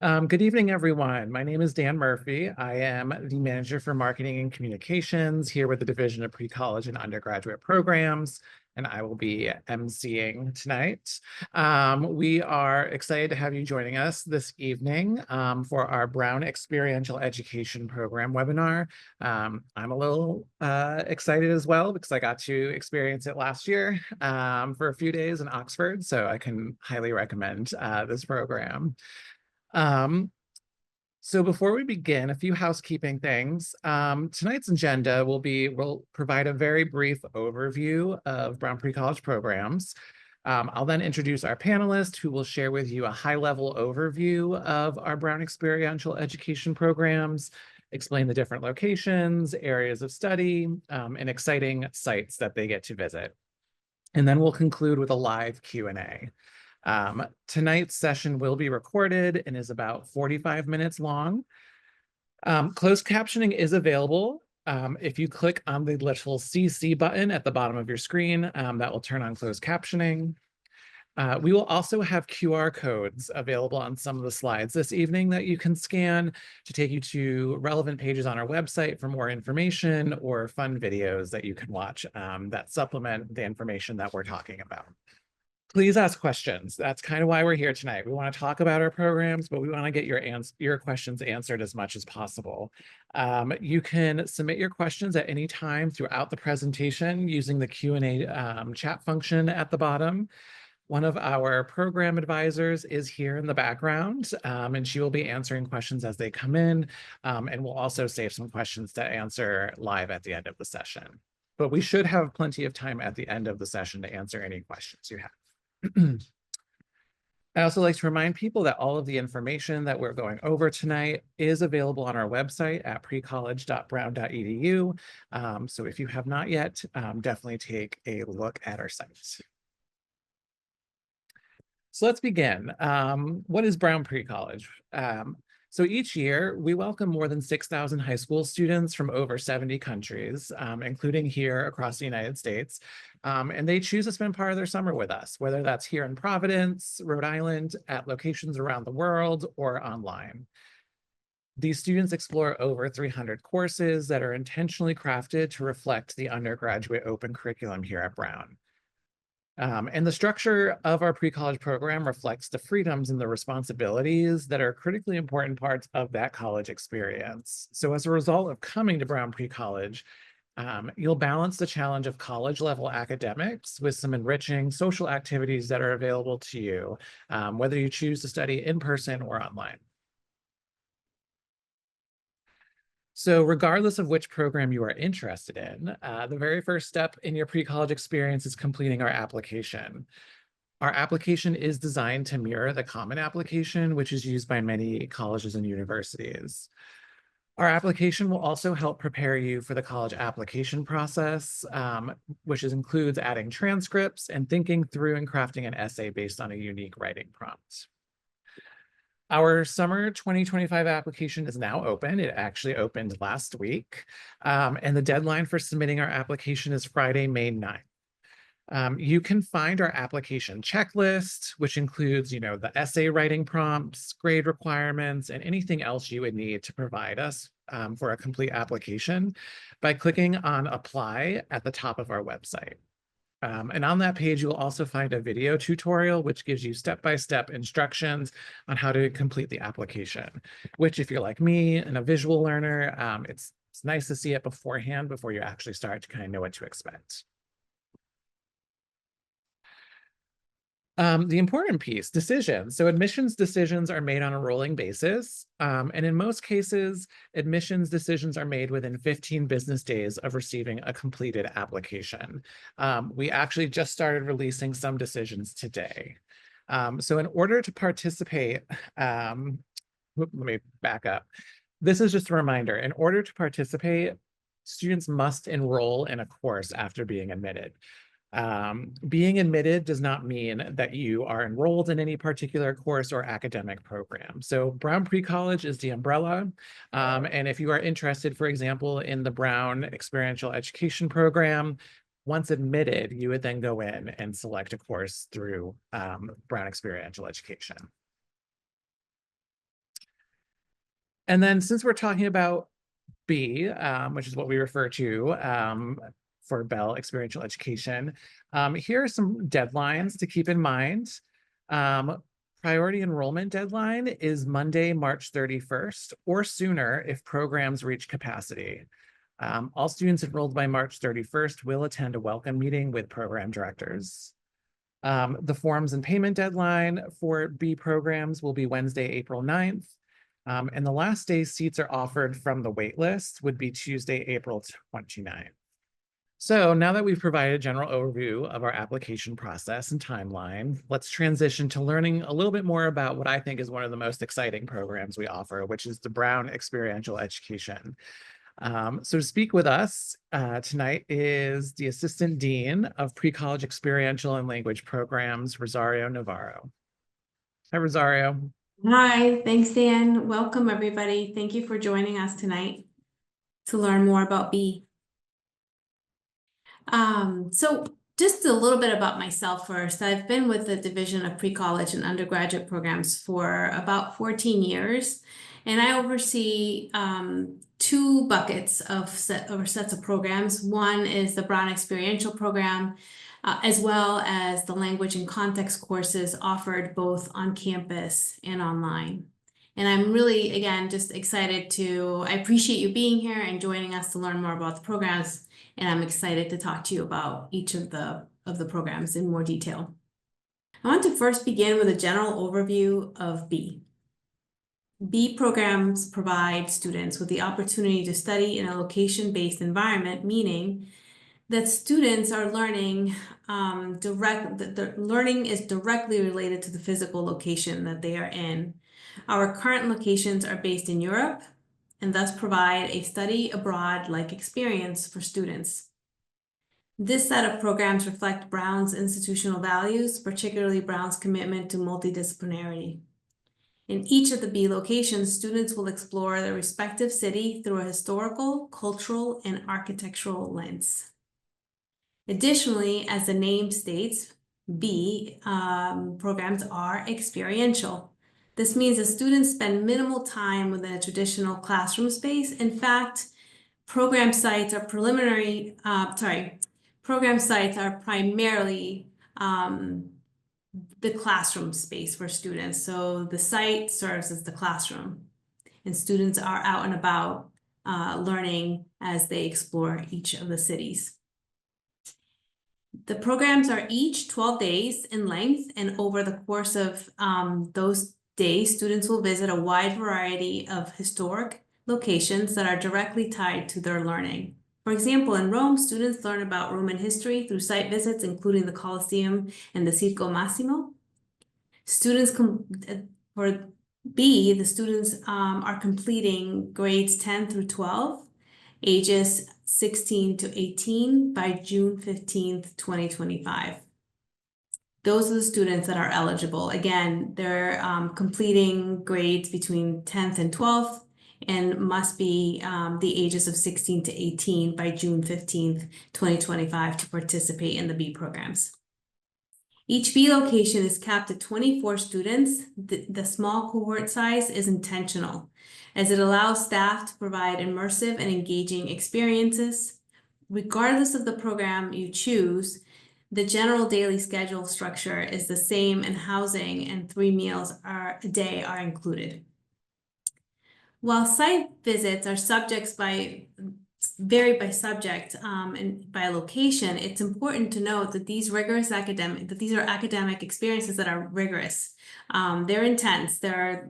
Good evening, everyone. My name is Dan Murphy. I am the manager for marketing and communications here with the Division of Pre-College and Undergraduate Programs, and I will be emceeing tonight. We are excited to have you joining us this evening for our Brown Experiential Education Program webinar. I'm a little excited as well because I got to experience it last year for a few days in Oxford, so I can highly recommend this program. So before we begin, a few housekeeping things. Tonight's agenda will provide a very brief overview of Brown Pre-College programs. I'll then introduce our panelists who will share with you a high-level overview of our Brown Experiential Education programs, explain the different locations, areas of study, and exciting sites that they get to visit. And then we'll conclude with a live Q&A. Tonight's session will be recorded and is about 45 minutes long. Closed captioning is available. If you click on the little CC button at the bottom of your screen, that will turn on closed captioning. We will also have QR codes available on some of the slides this evening that you can scan to take you to relevant pages on our website for more information or fun videos that you can watch that supplement the information that we're talking about. Please ask questions. That's kind of why we're here tonight. We want to talk about our programs, but we want to get your questions answered as much as possible. You can submit your questions at any time throughout the presentation using the Q&A chat function at the bottom. One of our program advisors is here in the background, and she will be answering questions as they come in, and we'll also save some questions to answer live at the end of the session. But we should have plenty of time at the end of the session to answer any questions you have. I also like to remind people that all of the information that we're going over tonight is available on our website at precollege.brown.edu. So if you have not yet, definitely take a look at our site. So let's begin. What is Brown Pre-College? So each year, we welcome more than 6,000 high school students from over 70 countries, including here across the United States. And they choose to spend part of their summer with us, whether that's here in Providence, Rhode Island, at locations around the world, or online. These students explore over 300 courses that are intentionally crafted to reflect the undergraduate open curriculum here at Brown. And the structure of our pre-college program reflects the freedoms and the responsibilities that are critically important parts of that college experience. So as a result of coming to Brown Pre-College, you'll balance the challenge of college-level academics with some enriching social activities that are available to you, whether you choose to study in person or online. So regardless of which program you are interested in, the very first step in your pre-college experience is completing our application. Our application is designed to mirror the Common Application, which is used by many colleges and universities. Our application will also help prepare you for the college application process, which includes adding transcripts and thinking through and crafting an essay based on a unique writing prompt. Our summer 2025 application is now open. It actually opened last week, and the deadline for submitting our application is Friday, May 9th. You can find our application checklist, which includes, the essay writing prompts, grade requirements, and anything else you would need to provide us for a complete application by clicking on Apply at the top of our website. And on that page, you'll also find a video tutorial, which gives you step-by-step instructions on how to complete the application, which if you're like me and a visual learner, it's nice to see it beforehand before you actually start to kind of know what to expect. The important piece, decisions. So admissions decisions are made on a rolling basis. And in most cases, admissions decisions are made within 15 business days of receiving a completed application. We actually just started releasing some decisions today. So in order to participate, let me back up. This is just a reminder. In order to participate, students must enroll in a course after being admitted. Being admitted does not mean that you are enrolled in any particular course or academic program. So Brown Pre-College is the umbrella. And if you are interested, for example, in the Brown Experiential Education program, once admitted, you would then go in and select a course through Brown Experiential Education. And then since we're talking about B, which is what we refer to for Bell Experiential Education, here are some deadlines to keep in mind. Priority enrollment deadline is Monday, March 31st, or sooner if programs reach capacity. All students enrolled by March 31st will attend a welcome meeting with program directors. The forms and payment deadline for B programs will be Wednesday, April 9th. And the last day seats are offered from the wait list would be Tuesday, April 29th. So now that we've provided a general overview of our application process and timeline, let's transition to learning a little bit more about what I think is one of the most exciting programs we offer, which is the Brown Experiential Education. So to speak with us tonight is the Assistant Dean of Pre-College Experiential and Language Programs, Rosario Navarro. Hi, Rosario. Hi, thanks, Dan. Welcome, everybody. Thank you for joining us tonight to learn more about B. So just a little bit about myself first. I've been with the Division of Pre-College and Undergraduate Programs for about 14 years, and I oversee two buckets of sets of programs. One is the Brown Experiential Program, as well as the language and context courses offered both on campus and online. And I'm really, again, just excited I appreciate you being here and joining us to learn more about the programs. And I'm excited to talk to you about each of the programs in more detail. I want to first begin with a general overview of B. B programs provide students with the opportunity to study in a location-based environment, meaning that students are learning the learning is directly related to the physical location that they are in. Our current locations are based in Europe and thus provide a study abroad-like experience for students. This set of programs reflect Brown's institutional values, particularly Brown's commitment to multidisciplinarity. In each of the B locations, students will explore their respective city through a historical, cultural, and architectural lens. Additionally, as the name states, B programs are experiential. This means that students spend minimal time within a traditional classroom space. In fact, program sites are primarily the classroom space for students. So the site serves as the classroom, and students are out and about learning as they explore each of the cities. The programs are each 12 days in length, and over the course of those days, students will visit a wide variety of historic locations that are directly tied to their learning. For example, in Rome, students learn about Roman history through site visits, including the Colosseum and the Circo Massimo. For B, the students are completing grades 10 through 12, ages 16 to 18 by June 15th, 2025. Those are the students that are eligible. Again, they're completing grades between 10th and 12th and must be the ages of 16 to 18 by June 15th, 2025 to participate in the B programs. Each B location is capped at 24 students. The small cohort size is intentional, as it allows staff to provide immersive and engaging experiences. Regardless of the program you choose, the general daily schedule structure is the same, and housing and 3 meals a day are included. While site visits are vary by subject and by location, it's important to note that these are academic experiences that are rigorous. They're intense. They're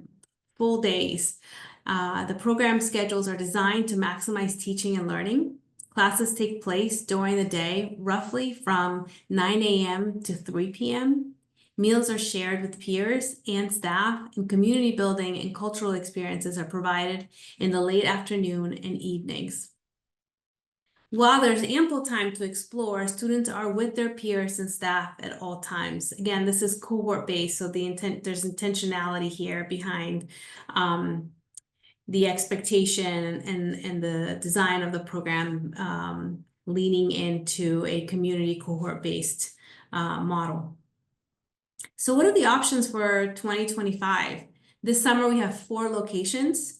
full days. The program schedules are designed to maximize teaching and learning. Classes take place during the day, roughly from 9 a.m. to 3 p.m. Meals are shared with peers and staff, and community building and cultural experiences are provided in the late afternoon and evenings. While there's ample time to explore, students are with their peers and staff at all times. Again, this is cohort-based, so there's intentionality here behind the expectation and the design of the program, leaning into a community cohort-based model. So what are the options for 2025? This summer, we have 4 locations.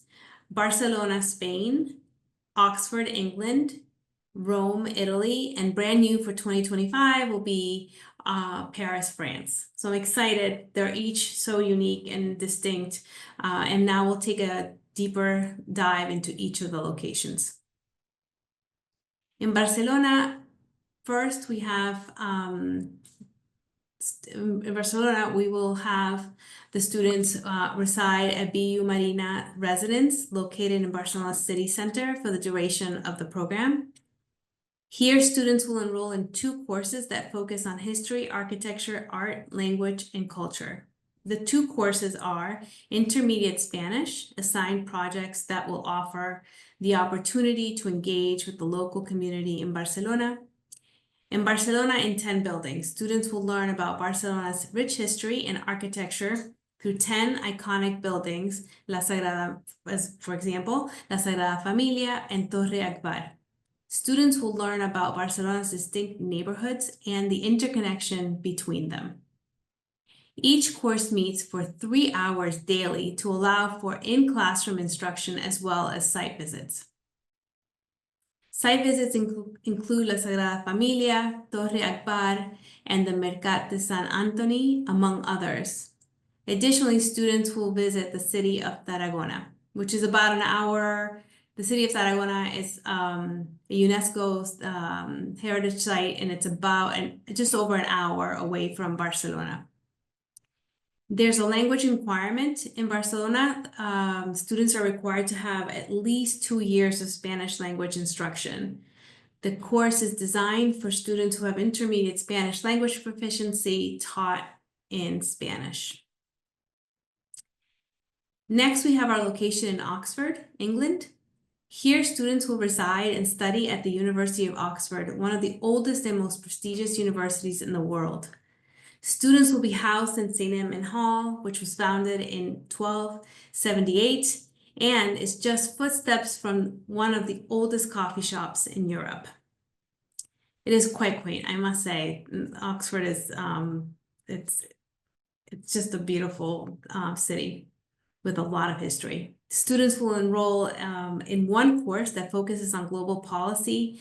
Barcelona, Spain, Oxford, England, Rome, Italy, and brand new for 2025 will be Paris, France. So I'm excited. They're each so unique and distinct. And now we'll take a deeper dive into each of the locations. In Barcelona, first we have in Barcelona, we will have the students reside at BU Marina residence located in Barcelona City Center for the duration of the program. Here, students will enroll in 2 courses that focus on history, architecture, art, language, and culture. The 2 courses are Intermediate Spanish, assigned projects that will offer the opportunity to engage with the local community in Barcelona. In Barcelona, in 10 buildings, students will learn about Barcelona's rich history and architecture through 10 iconic buildings, for example, La Sagrada Familia and Torre Akbar. Students will learn about Barcelona's distinct neighborhoods and the interconnection between them. Each course meets for 3 hours daily to allow for in-classroom instruction as well as site visits. Site visits include La Sagrada Familia, Torre Akbar, and the Mercat de San Antoni, among others. Additionally, students will visit the city of Tarragona, which is about an hour. The city of Tarragona is a UNESCO's heritage site, and it's just over an hour away from Barcelona. There's a language requirement in Barcelona. Students are required to have at least 2 years of Spanish language instruction. The course is designed for students who have intermediate Spanish language proficiency taught in Spanish. Next, we have our location in Oxford, England. Here, students will reside and study at the University of Oxford, one of the oldest and most prestigious universities in the world. Students will be housed in St. Edmund Hall, which was founded in 1278 and is just footsteps from one of the oldest coffee shops in Europe. It is quite quaint, I must say. Oxford is, it's just a beautiful city with a lot of history. Students will enroll in one course that focuses on global policy,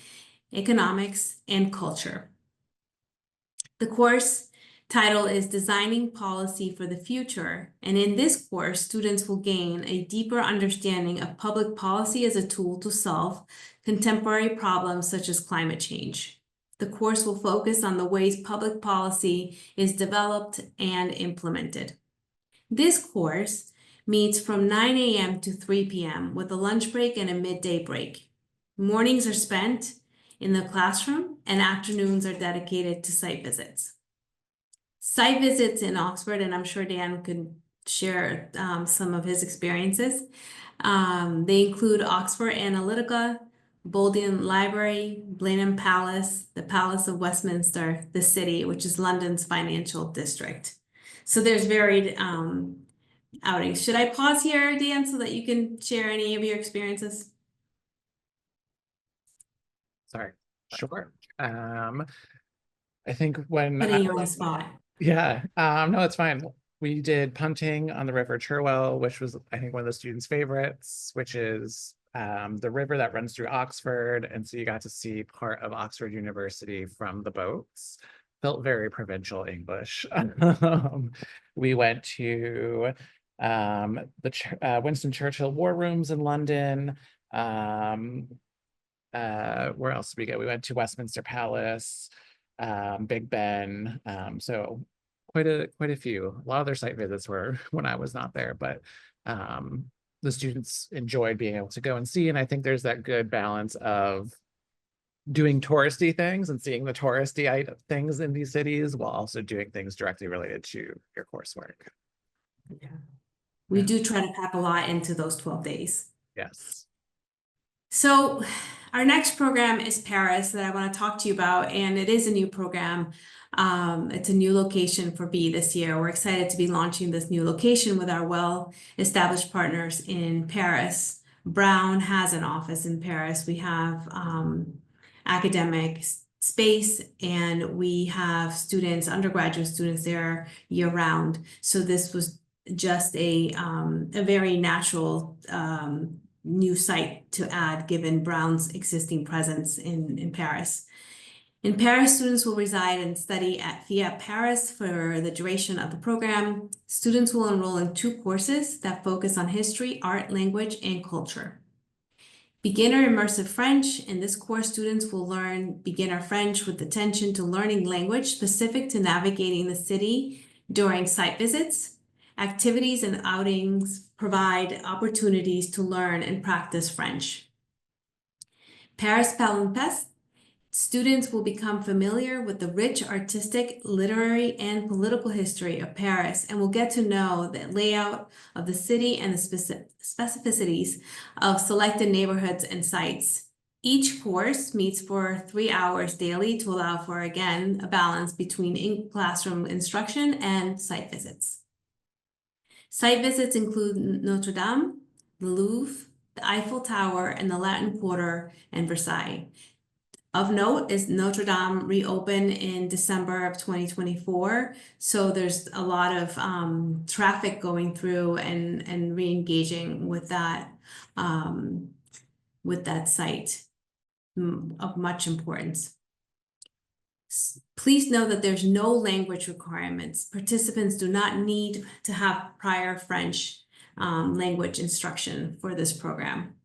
economics, and culture. The course title is Designing Policy for the Future, and in this course, students will gain a deeper understanding of public policy as a tool to solve contemporary problems such as climate change. The course will focus on the ways public policy is developed and implemented. This course meets from 9 a.m. to 3 p.m. with a lunch break and a midday break. Mornings are spent in the classroom and afternoons are dedicated to site visits. Site visits in Oxford, and I'm sure Dan could share some of his experiences. They include Oxford Analytica, Bodleian Library, Blenheim Palace, the Palace of Westminster, the City, which is London's financial district. So there's varied outings. Should I pause here, Dan, so that you can share any of your experiences? Sorry. Sure. I think when Putting you on the spot. Yeah, no, it's fine. We did punting on the River Cherwell, which was, I think, one of the students' favorites, which is the river that runs through Oxford. And so you got to see part of Oxford University from the boats. Felt very provincial English. We went to the Winston Churchill War Rooms in London. Where else did we go? We went to Westminster Palace, Big Ben. So quite a few. A lot of their site visits were when I was not there, but the students enjoyed being able to go and see. And I think there's that good balance of doing touristy things and seeing the touristy things in these cities while also doing things directly related to your coursework. Yeah. We do try to pack a lot into those 12 days. Yes. So our next program is Paris that I want to talk to you about, and it is a new program. It's a new location for B this year. We're excited to be launching this new location with our well-established partners in Paris. Brown has an office in Paris. We have academic space, and we have students, undergraduate students there year-round. So this was just a very natural new site to add given Brown's existing presence in Paris. In Paris, students will reside and study at FIA Paris for the duration of the program. Students will enroll in 2 courses that focus on history, art, language, and culture. Beginner Immersive French. In this course, students will learn beginner French with attention to learning language specific to navigating the city during site visits. Activities and outings provide opportunities to learn and practice French. Paris Palimpsest. Students will become familiar with the rich artistic, literary, and political history of Paris and will get to know the layout of the city and the specificities of selected neighborhoods and sites. Each course meets for 3 hours daily to allow for, again, a balance between in-classroom instruction and site visits. Site visits include Notre Dame, the Louvre, the Eiffel Tower, and the Latin Quarter and Versailles. Of note is Notre Dame reopened in December of 2024, so there's a lot of traffic going through and re-engaging with that site of much importance. Please know that there's no language requirements. Participants do not need to have prior French language instruction for this program.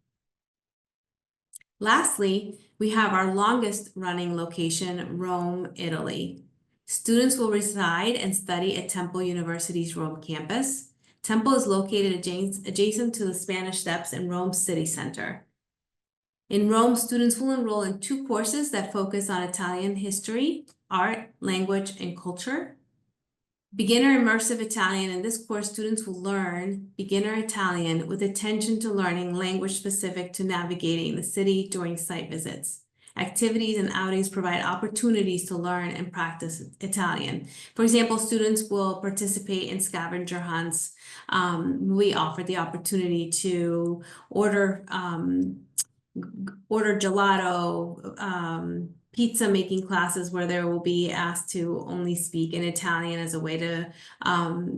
Lastly, we have our longest running location, Rome, Italy. Students will reside and study at Temple University's Rome campus. Temple is located adjacent to the Spanish Steps in Rome City Center. In Rome, students will enroll in 2 courses that focus on Italian history, art, language, and culture. Beginner Immersive Italian. In this course, students will learn beginner Italian with attention to learning language specific to navigating the city during site visits. Activities and outings provide opportunities to learn and practice Italian. For example, students will participate in scavenger hunts. We offer the opportunity to order gelato, pizza making classes where there will be asked to only speak in Italian as a way to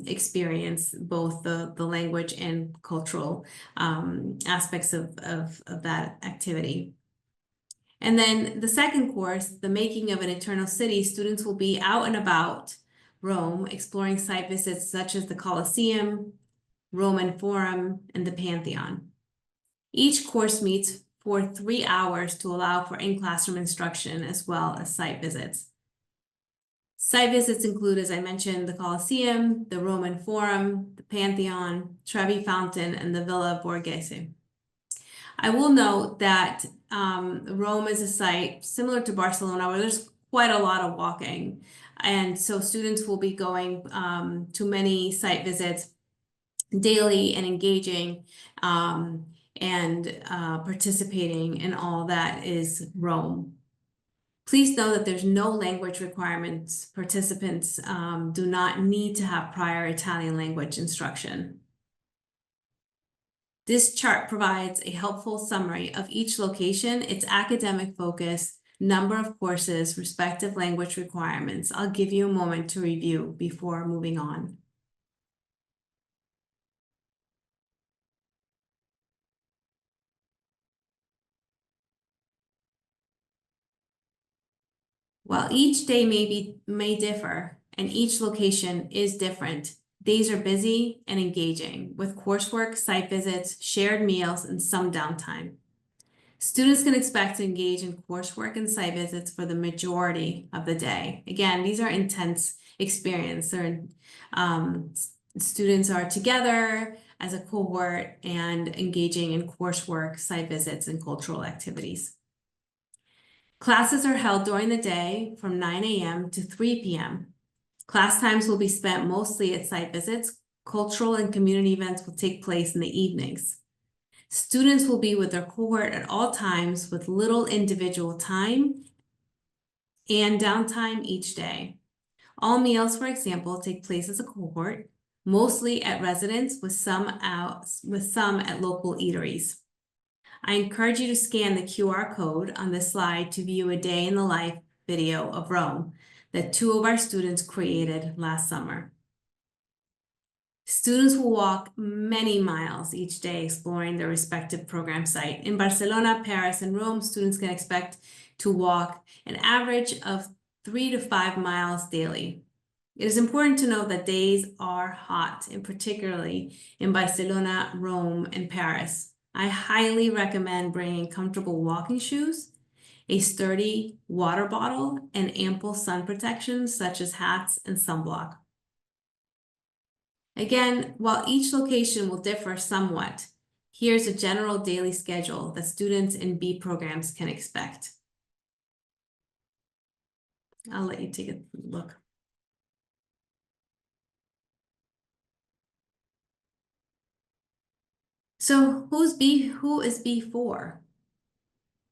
experience both the language and cultural aspects of that activity. And then the second course, the Making of an Eternal City, students will be out and about Rome, exploring site visits such as the Colosseum, Roman Forum, and the Pantheon. Each course meets for 3 hours to allow for in-classroom instruction as well as site visits. Site visits include, as I mentioned, the Colosseum, the Roman Forum, the Pantheon, Trevi Fountain, and the Villa Borghese. I will note that Rome is a site similar to Barcelona where there's quite a lot of walking. And so students will be going to many site visits daily and engaging and participating in all that is Rome. Please know that there's no language requirements. Participants do not need to have prior Italian language instruction. This chart provides a helpful summary of each location, its academic focus, number of courses, respective language requirements. I'll give you a moment to review before moving on. While each day may differ and each location is different, days are busy and engaging with coursework, site visits, shared meals, and some downtime. Students can expect to engage in coursework and site visits for the majority of the day. Again, these are intense experiences. Students are together as a cohort and engaging in coursework, site visits, and cultural activities. Classes are held during the day from 9 a.m. to 3 p.m. Class times will be spent mostly at site visits. Cultural and community events will take place in the evenings. Students will be with their cohort at all times with little individual time and downtime each day. All meals, for example, take place as a cohort, mostly at residence with some at local eateries. I encourage you to scan the QR code on this slide to view a day in the life video of Rome that 2 of our students created last summer. Students will walk many miles each day exploring their respective program site. In Barcelona, Paris, and Rome, students can expect to walk an average of 3 to 5 miles daily. It is important to note that days are hot, and particularly in Barcelona, Rome, and Paris. I highly recommend bringing comfortable walking shoes, a sturdy water bottle, and ample sun protection such as hats and sunblock. Again, while each location will differ somewhat, here's a general daily schedule that students in B programs can expect. I'll let you take a look. So who is B for?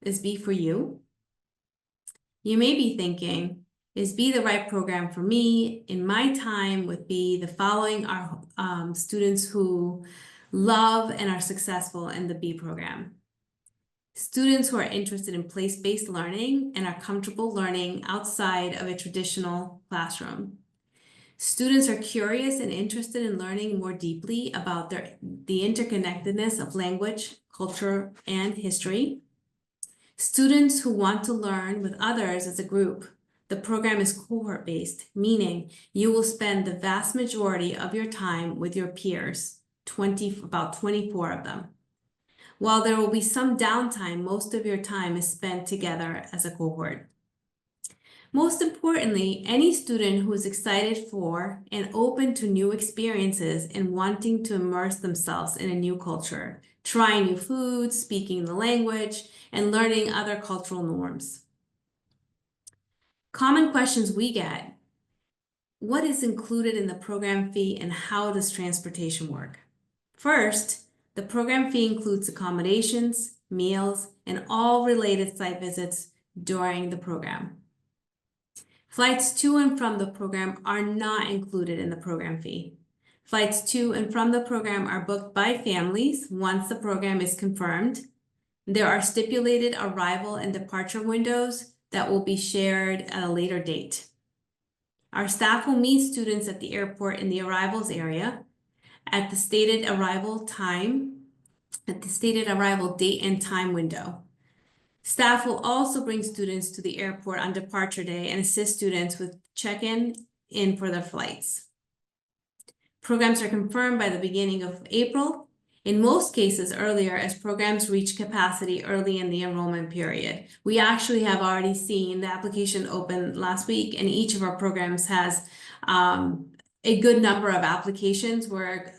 Is B for you? You may be thinking, is B the right program for me? In my time with B, the following are students who love and are successful in the B program. Students who are interested in place-based learning and are comfortable learning outside of a traditional classroom. Students are curious and interested in learning more deeply about the interconnectedness of language, culture, and history. Students who want to learn with others as a group. The program is cohort-based, meaning you will spend the vast majority of your time with your peers, about 24 of them. While there will be some downtime, most of your time is spent together as a cohort. Most importantly, any student who is excited for and open to new experiences and wanting to immerse themselves in a new culture, trying new foods, speaking the language, and learning other cultural norms. Common questions we get: what is included in the program fee and how does transportation work? First, the program fee includes accommodations, meals, and all related site visits during the program. Flights to and from the program are not included in the program fee. Flights to and from the program are booked by families once the program is confirmed. There are stipulated arrival and departure windows that will be shared at a later date. Our staff will meet students at the airport in the arrivals area at the stated arrival date and time window. Staff will also bring students to the airport on departure day and assist students with check-in for their flights. Programs are confirmed by the beginning of April, in most cases earlier, as programs reach capacity early in the enrollment period. We actually have already seen the application open last week, and each of our programs has a good number of applications. We're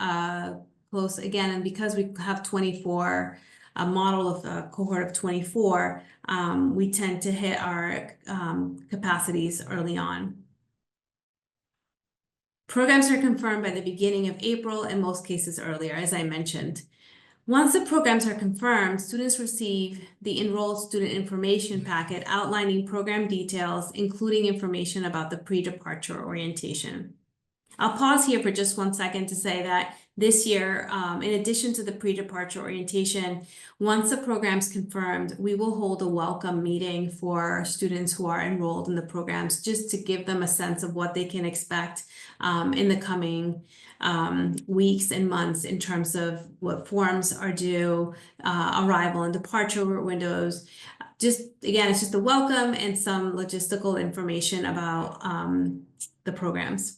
close again, and because we have 24, a model of a cohort of 24, we tend to hit our capacities early on. Programs are confirmed by the beginning of April, in most cases earlier, as I mentioned. Once the programs are confirmed, students receive the enrolled student information packet outlining program details, including information about the pre-departure orientation. I'll pause here for just 1 second to say that this year, in addition to the pre-departure orientation, once the program's confirmed, we will hold a welcome meeting for students who are enrolled in the programs, just to give them a sense of what they can expect in the coming weeks and months in terms of what forms are due, arrival and departure windows. Just, again, it's just a welcome and some logistical information about the programs.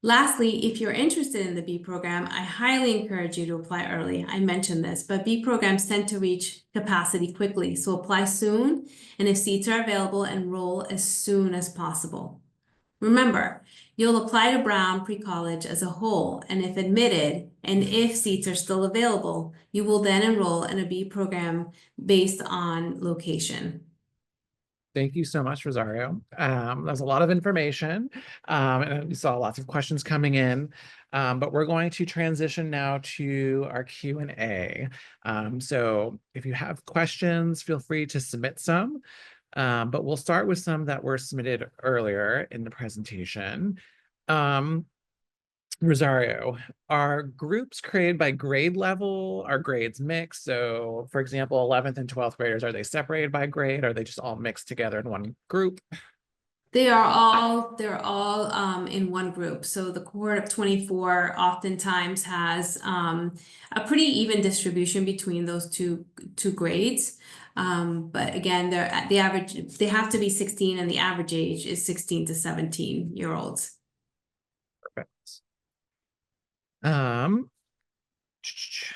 Lastly, if you're interested in the B program, I highly encourage you to apply early. I mentioned this, but B programs tend to reach capacity quickly, so apply soon, and if seats are available, enroll as soon as possible. Remember, you'll apply to Brown Pre-College as a whole, and if admitted, and if seats are still available, you will then enroll in a B program based on location. Thank you so much, Rosario. There's a lot of information, and we saw lots of questions coming in, but we're going to transition now to our Q&A. So if you have questions, feel free to submit some, but we'll start with some that were submitted earlier in the presentation. Rosario, are groups created by grade level? Are grades mixed? So, for example, 11th and 12th graders, are they separated by grade? Or are they just all mixed together in one group? They're all in one group. So the cohort of 24 oftentimes has a pretty even distribution between those two grades. But again, they're at the average, they have to be 16 and the average age is 16 to 17-year-olds. Perfect. Um,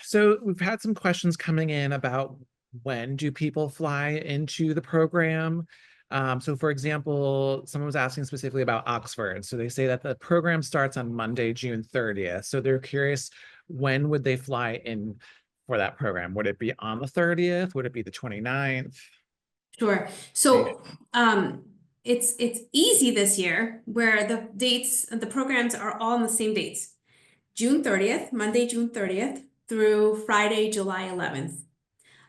so we've had some questions coming in about when do people fly into the program? So for example, someone was asking specifically about Oxford. So they say that the program starts on Monday, June 30th. So they're curious, when would they fly in for that program? Would it be on the 30th? Would it be the 29th? Sure. So it's easy this year where the dates, the programs are all on the same dates. June 30th, Monday, June 30th through Friday, July 11th.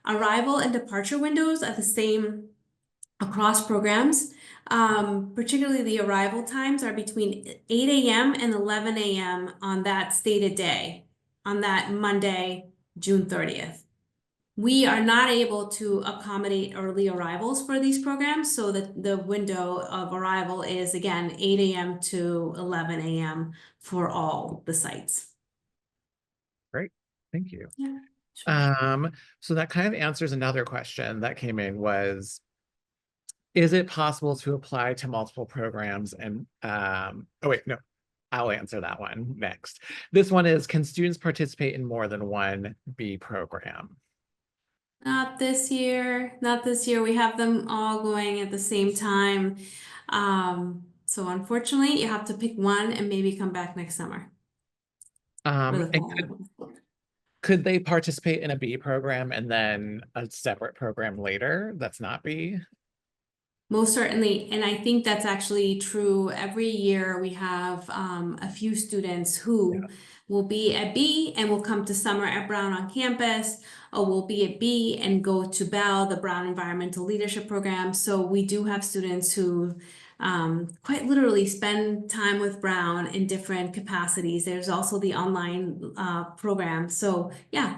Arrival and departure windows are the same across programs. Particularly the arrival times are between 8 a.m. and 11 a.m. on that stated day, on that Monday, June 30th. We are not able to accommodate early arrivals for these programs, so that the window of arrival is again 8 a.m. to 11 a.m. for all the sites. Great, thank you. Yeah, sure. So that kind of answers another question that came in was, is it possible to apply to multiple programs? And oh wait, no, I'll answer that one next. This one is, can students participate in more than one B program? Not this year, not this year. We have them all going at the same time. So unfortunately, you have to pick one and maybe come back next summer for the And fall. could they participate in a B program and then a separate program later that's not B? Most certainly, and I think that's actually true. Every year we have a few students who will be at B and will come to summer at Brown on campus, or will be at B and go to Bell, the Brown Environmental Leadership Program. So we do have students who quite literally spend time with Brown in different capacities. There's also the online program. So yeah,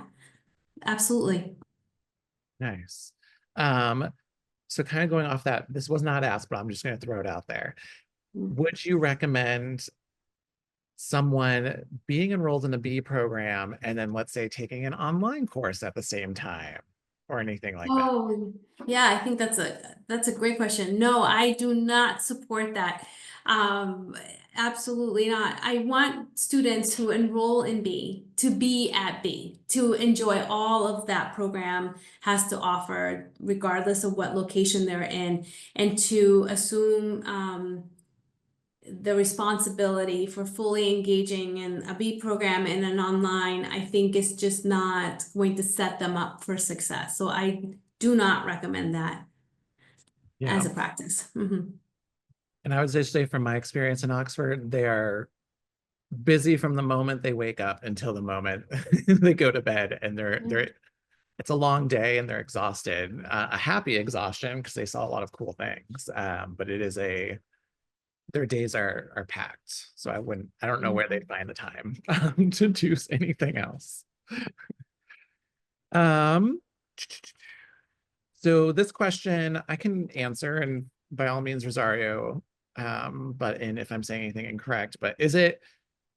absolutely. Nice. So kind of going off that, this was not asked, but I'm just going to throw it out there. Mm. Would you recommend someone being enrolled in a B program and then, let's say, taking an online course at the same time or anything like that? Oh, yeah, I think that's a great question. No, I do not support that. Um, Absolutely not. I want students who enroll in B to be at B, to enjoy all of that program has to offer, regardless of what location they're in, and to assume the responsibility for fully engaging in a B program in an online, I think is just not going to set them up for success. So I do not recommend that as Yeah. a practice. Mhm. And I would just say from my experience in Oxford, they are busy from the moment they wake up until the moment they go to bed, and they're it's a long day and they're exhausted, a happy exhaustion because they saw a lot of cool things. But it is their days are packed. So I don't know where they'd find the time to do anything else. Um, so this question I can answer, and by all means, Rosario, but in if I'm saying anything incorrect, but is it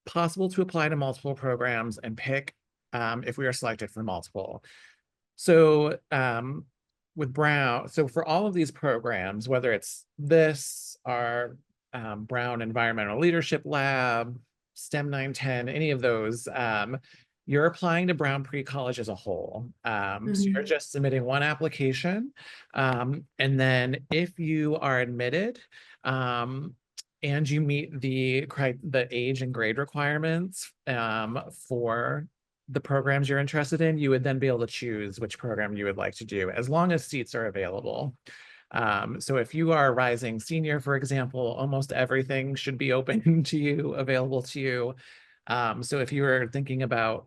possible to apply to multiple programs and pick if we are selected for multiple? So with Brown, so for all of these programs, whether it's this, our Brown Environmental Leadership Lab, STEM 910, any of those, you're applying to Brown Pre-College as a whole. So you're Mhm. just submitting one application. And then if you are admitted, and you meet the age and grade requirements for the programs you're interested in, you would then be able to choose which program you would like to do, as long as seats are available. So if you are a rising senior, for example, almost everything should be open to you, available to you. So if you were thinking about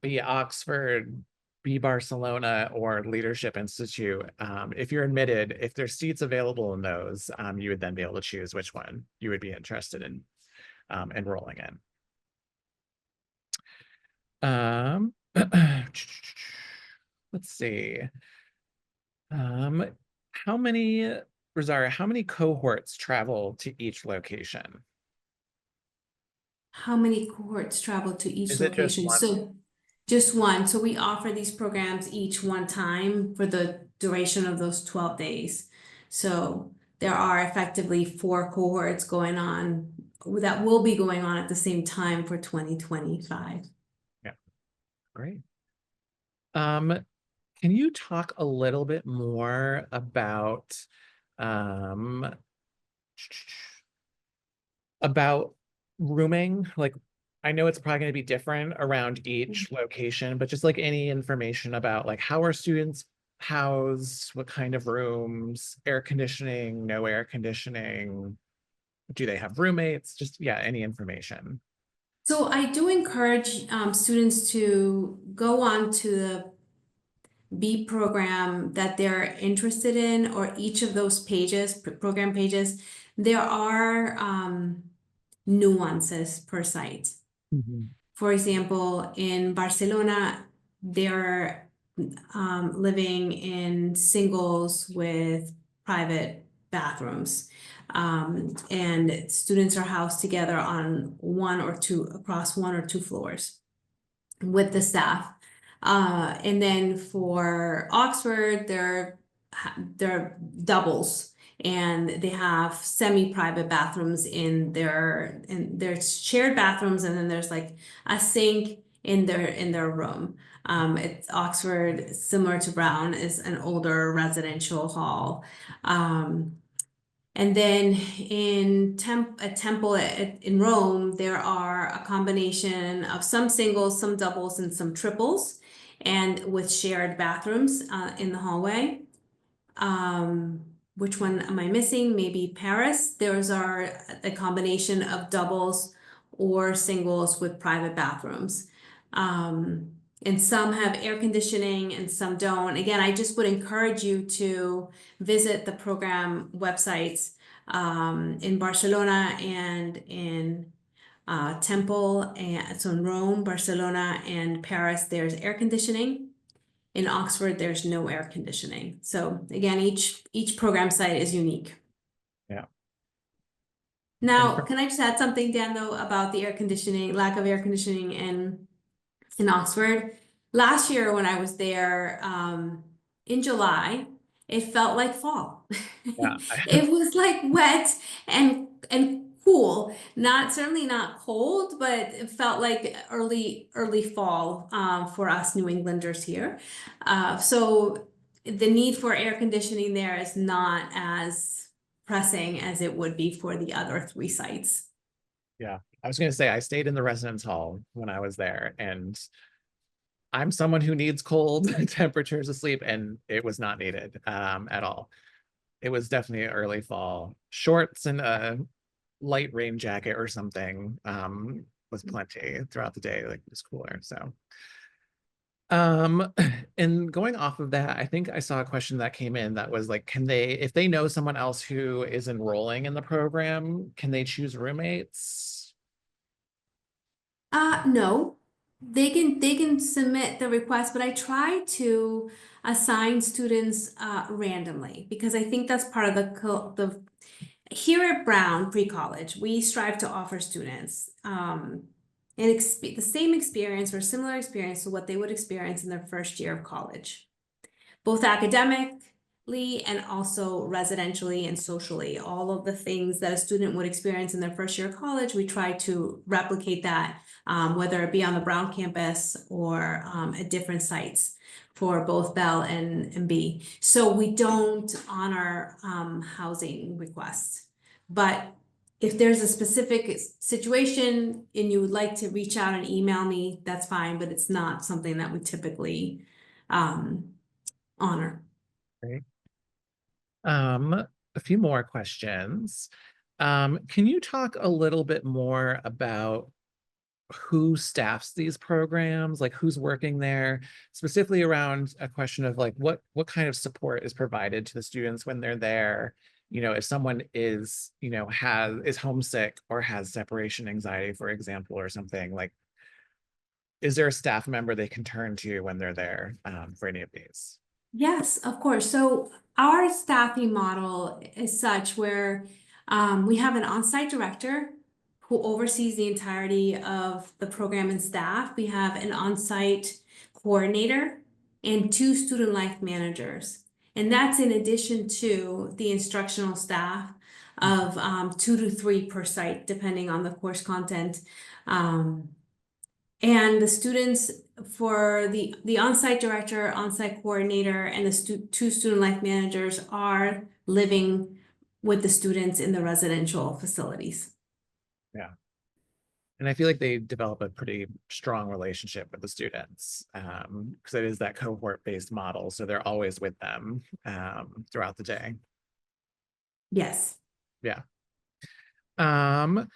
be Oxford, be Barcelona, or Leadership Institute, if you're admitted, if there's seats available in those, you would then be able to choose which one you would be interested in enrolling in. Um, let's see. How many Rosario, how many cohorts travel to each location? How many cohorts travel to each Is it just location? one? So just one. So we offer these programs each one time for the duration of those 12 days. So there are effectively 4 cohorts going on that will be going on at the same time for 2025. Yeah, great. Um, can you talk a little bit more um, about rooming? Like, I know it's probably going to be different around each location, but just like any information about like how are students housed, what kind of rooms, air conditioning, no air conditioning, do they have roommates? Just yeah, any information. So I do encourage students to go on to the B program that they're interested in, or each of those pages, program pages. There are nuances per site. Mhm. For example, in Barcelona, they're living in singles with private bathrooms. And students are housed together on across 1 or 2 floors with the staff. And then for Oxford, they're doubles, and they have semi-private bathrooms in their shared bathrooms, and then there's like a sink in their room. It's Oxford, similar to Brown, is an older residential hall. And then a temple in Rome, there are a combination of some singles, some doubles, and some triples, and with shared bathrooms in the hallway. Which one am I missing? Maybe Paris. Those are a combination of doubles or singles with private bathrooms. And some have air conditioning and some don't. Again, I just would encourage you to visit the program websites in Barcelona and in Temple, and so in Rome, Barcelona, and Paris, there's air conditioning. In Oxford, there's no air conditioning. So again, each program site is unique. Yeah. And Now, for, can I just add something, Dan, though, about the lack of air conditioning in Oxford? Last year when I was there, in July, it felt like fall. yeah, It was like wet and cool. Certainly not cold, but it felt like early fall for us New Englanders here. So the need for air conditioning there is not as pressing as it would be for the other 3 sites. yeah. I was gonna say I stayed in the residence hall when I was there, and I'm someone who needs cold temperatures to sleep, and it was not needed at all. It was definitely early fall. Shorts and a light rain jacket or something was plenty throughout the day, like it was cooler. So um and going off of that, I think I saw a question that came in that was like, can they, if they know someone else who is enrolling in the program, can they choose roommates? No, they can submit the request, but I try to assign students randomly, because I think that's part of the here at Brown Pre-College, we strive to offer students the same experience or similar experience to what they would experience in their first year of college, both academically and also residentially and socially. All of the things that a student would experience in their first year of college, we try to replicate that, whether it be on the Brown campus or at different sites for both Bell and B. So we don't honor housing requests. But if there's a specific situation and you would like to reach out and email me, that's fine, but it's not something that we typically honor. Right. A few more questions. Can you talk a little bit more about who staffs these programs, like who's working there, specifically around a question of like what kind of support is provided to the students when they're there? You know, if someone is, you know, is homesick or has separation anxiety, for example, or something, like, is there a staff member they can turn to when they're there for any of these? Yes, of course. So our staffing model is such where we have an on-site director who oversees the entirety of the program and staff. We have an on-site coordinator and two student life managers. And that's in addition to the instructional staff of 2 to 3 per site, depending on the course content. Um, and the students for the on-site director, on-site coordinator, and the two student life managers are living with the students in the residential facilities. Yeah. And I feel like they develop a pretty strong relationship with the students because it is that cohort-based model. So they're always with them throughout the day. Yes. Yeah. Um,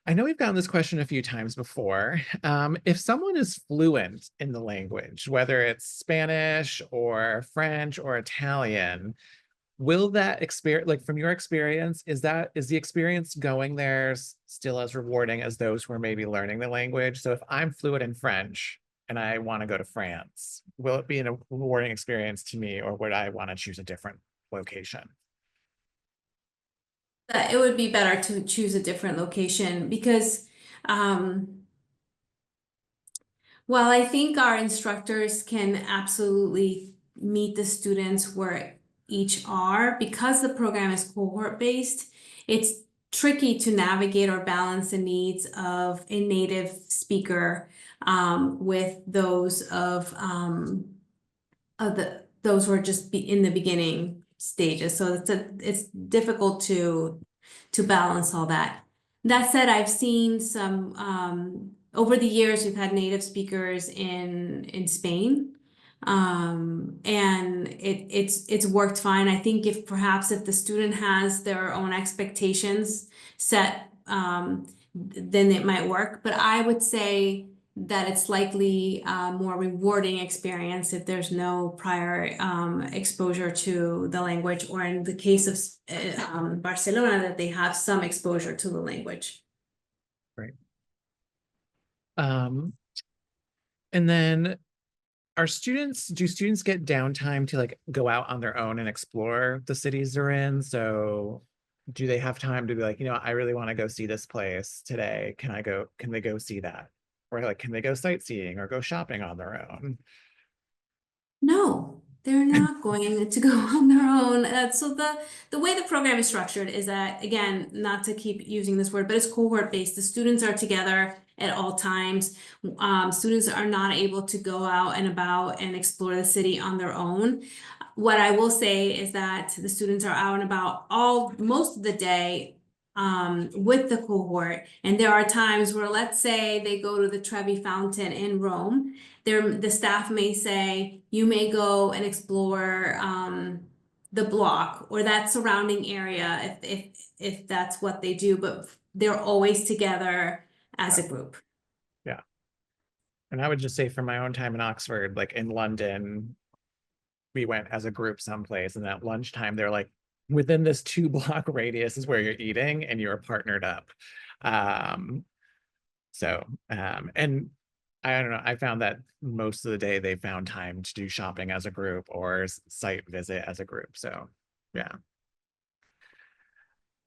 I know we've gotten this question a few times before. If someone is fluent in the language, whether it's Spanish or French or Italian, will that experience, like from your experience, is the experience going there still as rewarding as those who are maybe learning the language? So if I'm fluent in French and I want to go to France, will it be a rewarding experience to me, or would I want to choose a different location? That it would be better to choose a different location because um, while I think our instructors can absolutely meet the students where each are, because the program is cohort based, it's tricky to navigate or balance the needs of a native speaker with those of those who are just in the beginning stages. So it's difficult to balance all that. That said, I've seen some over the years we've had native speakers in Spain. And it's worked fine. I think if perhaps if the student has their own expectations set, then it might work. But I would say that it's likely a more rewarding experience if there's no prior exposure to the language, or in the case of Barcelona, that they have some exposure to the language. Right. Um, and then do students get downtime to like go out on their own and explore the cities they're in? So do they have time to be like, I really want to go see this place today. Can they go see that? Or like, can they go sightseeing or go shopping on their own? No, they're not going to go on their own. So the way the program is structured is that, again, not to keep using this word, but it's cohort based. The students are together at all times. Students are not able to go out and about and explore the city on their own. What I will say is that the students are out and about most of the day with the cohort. And there are times where, let's say they go to the Trevi Fountain in Rome, the staff may say, you may go and explore the block or that surrounding area if that's what they do, but they're always together as Yeah. a group. Yeah. And I would just say from my own time in Oxford, like in London, we went as a group someplace, and at lunchtime they're like, within this 2 block radius is where you're eating and you're partnered up. Um, and I don't know, I found that most of the day they found time to do shopping as a group or site visit as a group. So yeah.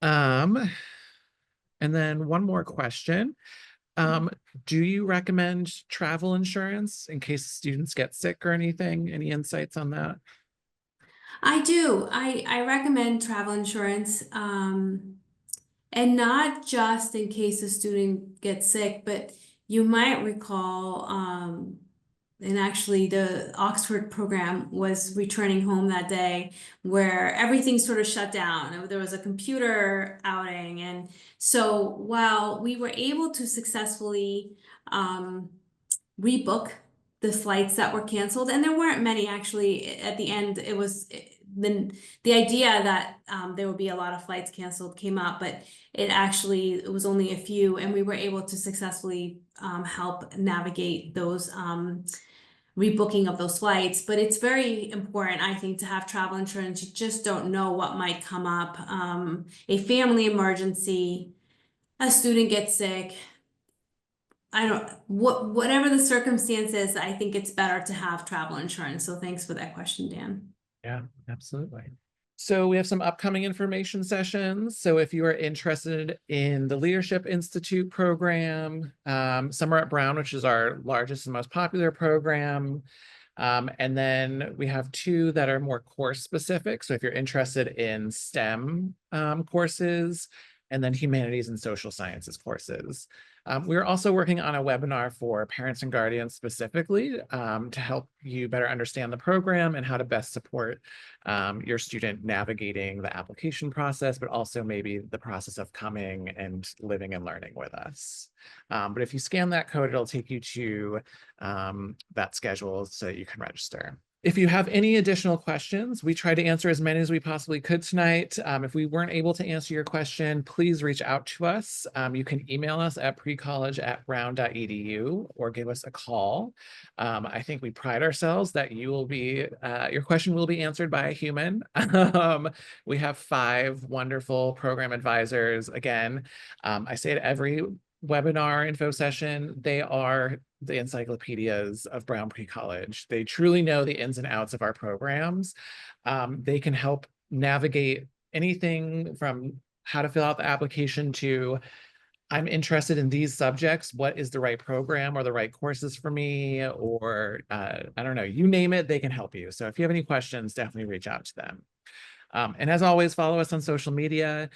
Um, and then one more question. Um, do you recommend travel insurance in case students get sick or anything? Any insights on that? I do. I recommend travel insurance, and not just in case a student gets sick, but you might recall, and actually the Oxford program was returning home that day where everything sort of shut down. There was a computer outing. And so while we were able to successfully rebook the flights that were canceled, and there weren't many actually. At the end, it was the idea that there would be a lot of flights canceled came up, but it was only a few, and we were able to successfully help navigate those rebooking of those flights. But it's very important, I think, to have travel insurance. You just don't know what might come up. A family emergency, a student gets sick, I don't, whatever the circumstances, I think it's better to have travel insurance. So thanks for that question, Dan. Yeah, absolutely. So we have some upcoming information sessions. So if you are interested in the Leadership Institute program, Summer at Brown, which is our largest and most popular program. And then we have two that are more course specific. So if you're interested in STEM courses, and then humanities and social sciences courses. We're also working on a webinar for parents and guardians specifically to help you better understand the program and how to best support your student navigating the application process, but also maybe the process of coming and living and learning with us. But if you scan that code, it'll take you to that schedule so you can register. If you have any additional questions, we tried to answer as many as we possibly could tonight. If we weren't able to answer your question, please reach out to us. You can email us at precollege@brown.edu or give us a call. I think we pride ourselves that you will be, your question will be answered by a human. We have 5 wonderful program advisors. Again, I say it every webinar info session, they are the encyclopedias of Brown Pre-College. They truly know the ins and outs of our programs. They can help navigate anything from how to fill out the application to I'm interested in these subjects. What is the right program or the right courses for me? Or I don't know, you name it, they can help you. So if you have any questions, definitely reach out to them. And as always, follow us on social media.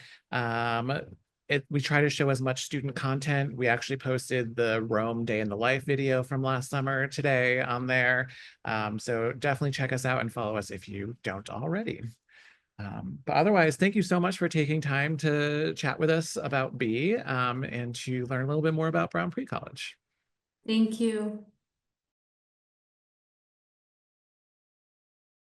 We try to show as much student content. We actually posted the Rome Day in the Life video from last summer today on there. So definitely check us out and follow us if you don't already. But otherwise, thank you so much for taking time to chat with us about B and to learn a little bit more about Brown Pre-College. Thank you.